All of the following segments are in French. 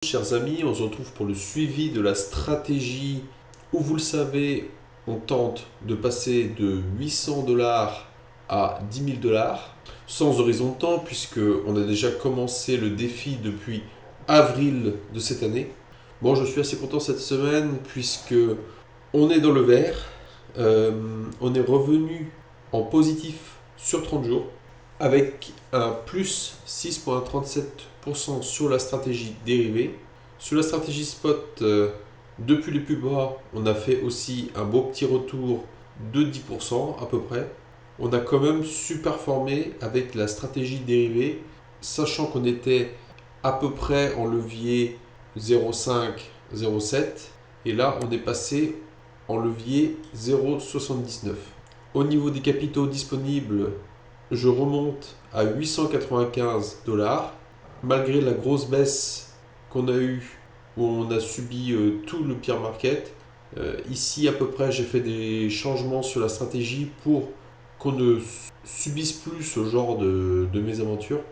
Chers amis, on se retrouve pour le suivi de la stratégie où, vous le savez, on tente de passer de 800 dollars à 10 000 dollars sans horizon de temps, puisque on a déjà commencé le défi depuis avril de cette année. Bon, je suis assez content cette semaine puisque on est dans le vert. On est revenu en positif sur 30 jours avec un plus 6,37% sur la stratégie dérivée. Sur la stratégie spot, depuis les plus bas, on a fait aussi un beau petit retour de 10% à peu près. On a quand même superformé avec la stratégie dérivée, sachant qu'on était à peu près en levier 0,5, 0,7. Et là, on est passé en levier 0,79. Au niveau des capitaux disponibles, je remonte à 895 dollars, malgré la grosse baisse qu'on a eue, où on a subi tout le peer market. Ici, à peu près, j'ai fait des changements sur la stratégie pour qu'on ne subisse plus ce genre de mésaventures.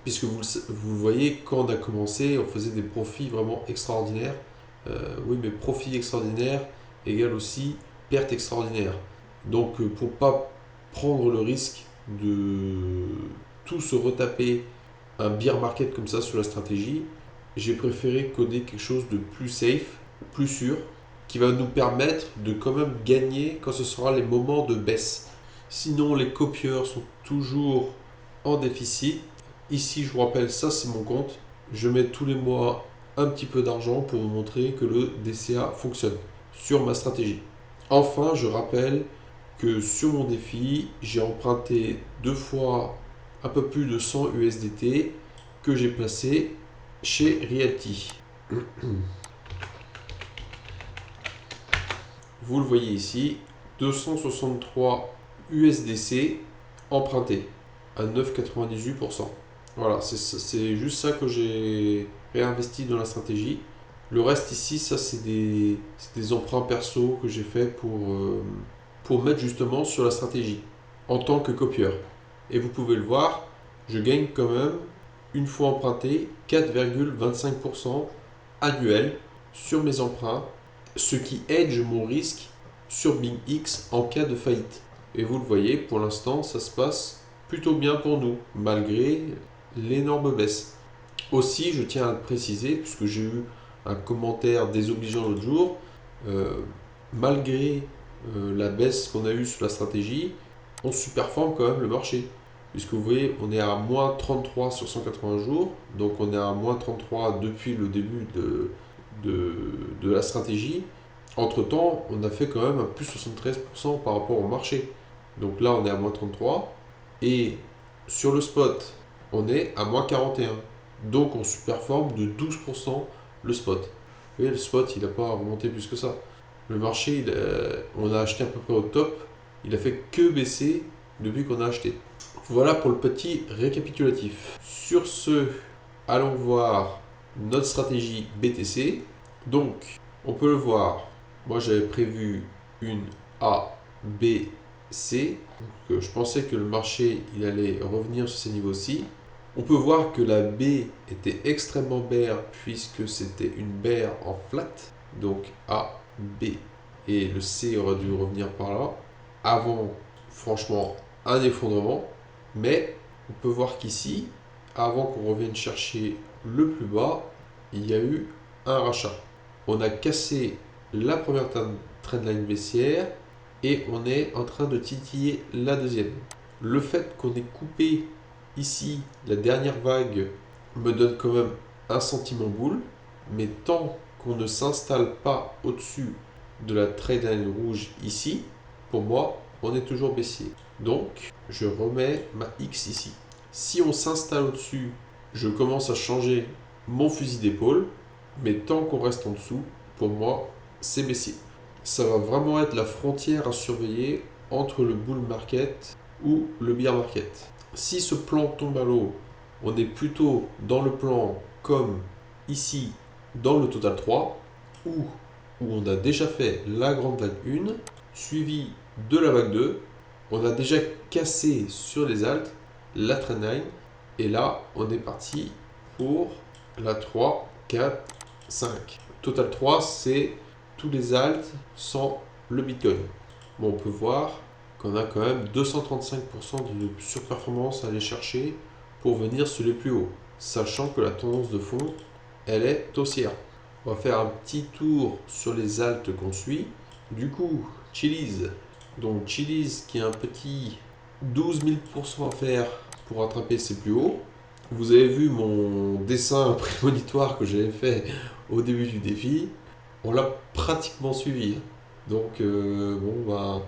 Puisque vous voyez, quand on a commencé, on faisait des profits vraiment extraordinaires. Oui, mais profit extraordinaire égale aussi perte extraordinaire. Donc, pour ne pas prendre le risque de tout se retaper un bear market comme ça sur la stratégie, j'ai préféré coder quelque chose de plus safe, plus sûr, qui va nous permettre de quand même gagner quand ce sera les moments de baisse. Sinon, les copieurs sont toujours en déficit. Ici, je vous rappelle, ça c'est mon compte. Je mets tous les mois un petit peu d'argent pour vous montrer que le DCA fonctionne sur ma stratégie. Enfin, je rappelle que sur mon défi, j'ai emprunté 2 fois un peu plus de 100 USDT que j'ai placé chez Realty. Vous le voyez ici, 263 USDC empruntés à 9,98%. Voilà, c'est juste ça que j'ai réinvesti dans la stratégie. Le reste ici, ça c'est des emprunts perso que j'ai fait pour mettre justement sur la stratégie en tant que copieur. Et vous pouvez le voir, je gagne quand même, une fois emprunté, 4,25% annuel sur mes emprunts, ce qui hedge mon risque sur BingX en cas de faillite. Et vous le voyez, pour l'instant, ça se passe plutôt bien pour nous, malgré l'énorme baisse. Aussi, je tiens à le préciser, puisque j'ai eu un commentaire désobligeant l'autre jour, euh, malgré la baisse qu'on a eue sur la stratégie, on superforme quand même le marché. Puisque vous voyez, on est à moins 33 sur 180 jours, donc on est à moins 33 depuis le début de la stratégie. Entre-temps, on a fait quand même un plus 73% par rapport au marché. Donc là, on est à moins 33. Et sur le spot, on est à moins 41. Donc on superforme de 12% le spot. Vous voyez, le spot, il n'a pas remonté plus que ça. Le marché, on a acheté à peu près au top. Il a fait que baisser depuis qu'on a acheté. Voilà pour le petit récapitulatif. Sur ce, allons voir notre stratégie BTC. Donc, on peut le voir. Moi, j'avais prévu une A, B, C. Donc, je pensais que le marché il allait revenir sur ces niveaux-ci. On peut voir que la B était extrêmement bear puisque c'était une bear en flat. Donc A, B et le C aurait dû revenir par là. Avant, franchement, un effondrement. Mais on peut voir qu'ici, avant qu'on revienne chercher le plus bas, il y a eu un rachat. On a cassé la première trendline baissière et on est en train de titiller la deuxième. Le fait qu'on ait coupé ici la dernière vague me donne quand même un sentiment boule, mais tant qu'on ne s'installe pas au-dessus de la trendline rouge ici, pour moi, on est toujours baissier. Donc, je remets ma X ici. Si on s'installe au-dessus, je commence à changer mon fusil d'épaule, mais tant qu'on reste en dessous, pour moi, c'est baissier. Ça va vraiment être la frontière à surveiller entre le bull market ou le bear market. Si ce plan tombe à l'eau, on est plutôt dans le plan comme ici dans le total 3, où on a déjà fait la grande vague 1, suivi de la vague 2, on a déjà cassé sur les alts la trendline, et là on est parti pour la 3, 4 5. Total 3, c'est tous les alts sans le Bitcoin. Bon, on peut voir qu'on a quand même 235% de surperformance à aller chercher pour venir sur les plus hauts, sachant que la tendance de fond, elle est haussière. On va faire un petit tour sur les alts qu'on suit. Du coup, Chiliz. Donc Chiliz qui a un petit 12 000% à faire pour attraper ses plus hauts. Vous avez vu mon dessin prémonitoire que j'avais fait au début du défi. On l'a pratiquement suivi. Donc, bon, bah,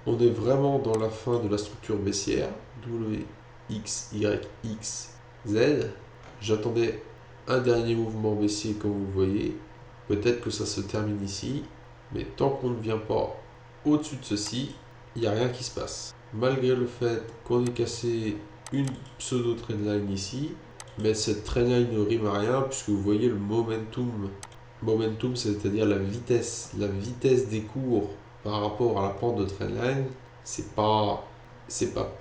on est vraiment dans la fin de la structure baissière. W, X, Y, X, Z. J'attendais un dernier mouvement baissier comme vous le voyez. Peut-être que ça se termine ici. Mais tant qu'on ne vient pas au-dessus de ceci, il n'y a rien qui se passe. Malgré le fait qu'on ait cassé une pseudo trendline ici, mais cette trendline ne rime à rien puisque vous voyez le momentum. Momentum, c'est-à-dire la vitesse des cours par rapport à la pente de trendline. C'est pas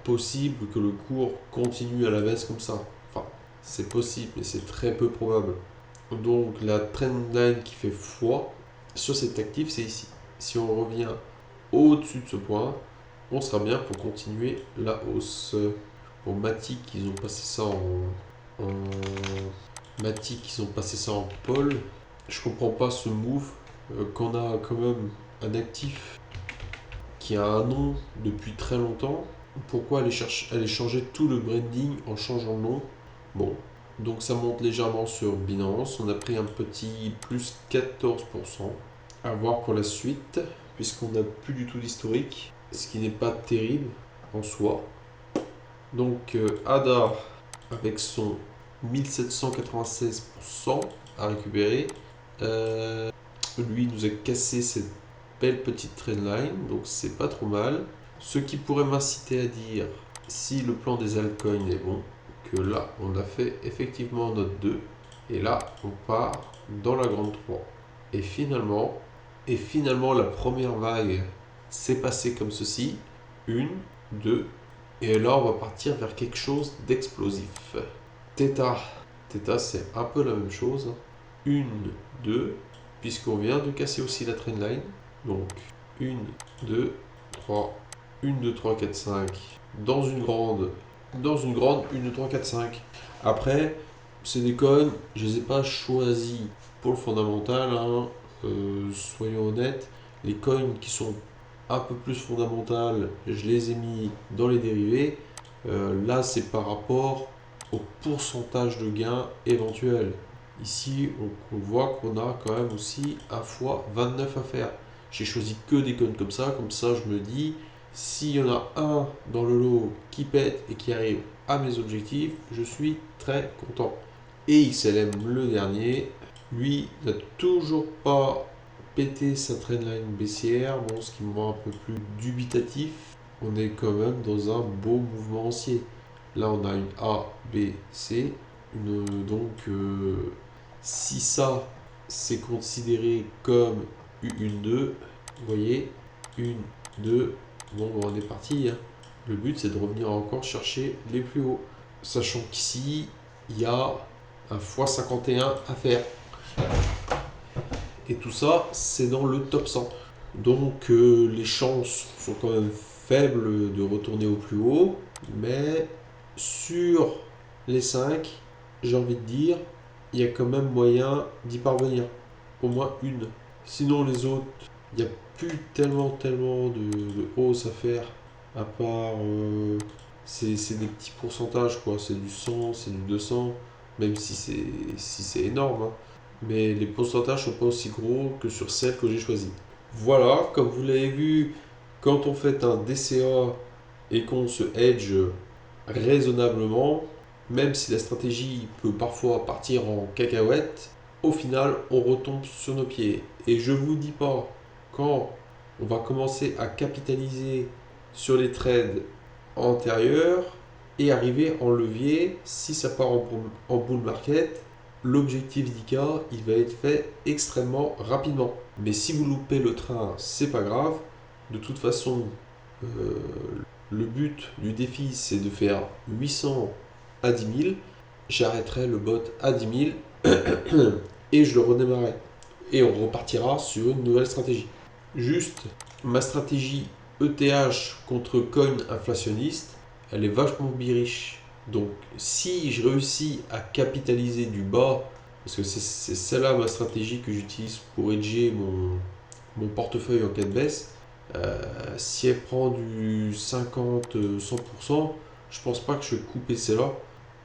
possible que le cours continue à la baisse comme ça. Enfin, c'est possible, mais c'est très peu probable. Donc la trendline qui fait foi sur cet actif, c'est ici. Si on revient au-dessus de ce point, on sera bien pour continuer la hausse. Pour Matic, ils ont passé ça Matic, ils ont passé ça en Paul. Je comprends pas ce move qu'on a quand même un actif qui a un nom depuis très longtemps. Pourquoi aller changer tout le branding en changeant le nom? Bon, donc ça monte légèrement sur Binance. On a pris un petit plus 14%. À voir pour la suite, puisqu'on n'a plus du tout d'historique, ce qui n'est pas terrible en soi. Donc ADA avec son 1796% à récupérer. Lui nous a cassé cette belle petite trendline, donc c'est pas trop mal. Ce qui pourrait m'inciter à dire, si le plan des altcoins est bon, que là on a fait effectivement notre 2, et là on part dans la grande 3. Et finalement, la première vague s'est passée comme ceci. Une, deux, et là on va partir vers quelque chose d'explosif. Theta. Theta, c'est un peu la même chose. Une, deux, puisqu'on vient de casser aussi la trendline. Donc, une, deux, trois, une, deux, trois, quatre, cinq. Dans une grande, une, deux, trois, quatre, cinq. Après, c'est des coins, je ne les ai pas choisis pour le fondamental, hein. Soyons honnêtes. Les coins qui sont un peu plus fondamentales, je les ai mis dans les dérivés. Là, c'est par rapport au pourcentage de gain éventuel. Ici, on voit qu'on a quand même aussi à fois 29 à faire. J'ai choisi que des coins comme ça je me dis, s'il y en a un dans le lot qui pète et qui arrive à mes objectifs, je suis très content. Et XLM, le dernier, lui n'a toujours pas pété sa trendline baissière, bon, ce qui me rend un peu plus dubitatif. On est quand même dans un beau mouvement haussier. Là, on a une A, B, C. Donc, si ça, c'est considéré comme une 2, vous voyez, une, 2, bon, on est parti. Hein. Le but, c'est de revenir encore chercher les plus hauts. Sachant qu'ici, il y a un x51 à faire. Et tout ça, c'est dans le top 100. Donc, les chances sont quand même faibles de retourner au plus haut. Mais sur les 5, j'ai envie de dire, il y a quand même moyen d'y parvenir. Au moins une. Sinon, les autres, il n'y a plus tellement de hausse à faire. À part, c'est des petits pourcentages, quoi. C'est du 100, c'est du 200. Même si c'est énorme. Hein. Mais les pourcentages ne sont pas aussi gros que sur celles que j'ai choisies. Voilà, comme vous l'avez vu, quand on fait un DCA et qu'on se hedge raisonnablement, même si la stratégie peut parfois partir en cacahuète, au final, on retombe sur nos pieds. Et je vous dis pas, quand on va commencer à capitaliser sur les trades antérieurs et arriver en levier, si ça part en bull market, l'objectif d'ICA, il va être fait extrêmement rapidement. Mais si vous loupez le train, c'est pas grave. De toute façon, euh, le but du défi, c'est de faire 800 à 10 000. J'arrêterai le bot à 10 000 et je le redémarrerai. Et on repartira sur une nouvelle stratégie. Juste, ma stratégie ETH contre coin inflationniste, elle est vachement bearish. Donc si je réussis à capitaliser du bas, parce que c'est celle-là ma stratégie que j'utilise pour hedger mon portefeuille en cas de baisse, si elle prend du 50-100%, je pense pas que je vais couper celle-là,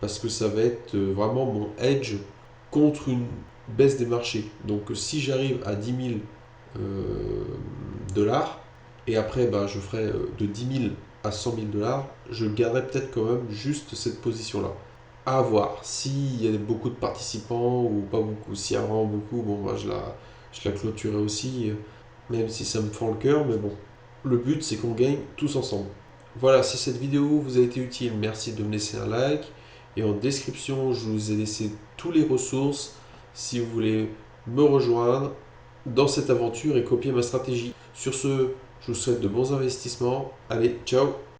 parce que ça va être vraiment mon hedge contre une baisse des marchés. Donc si j'arrive à 10 000 dollars, et après bah, je ferai de 10 000 à 100 000 dollars, je garderai peut-être quand même juste cette position-là. À voir. S'il y a beaucoup de participants ou pas beaucoup, s'il y a vraiment beaucoup, bon, moi je la clôturerai aussi, même si ça me fend le cœur, mais bon. Le but c'est qu'on gagne tous ensemble. Voilà, si cette vidéo vous a été utile, merci de me laisser un like. Et en description, je vous ai laissé toutes les ressources si vous voulez me rejoindre dans cette aventure et copier ma stratégie. Sur ce, je vous souhaite de bons investissements. Allez, ciao!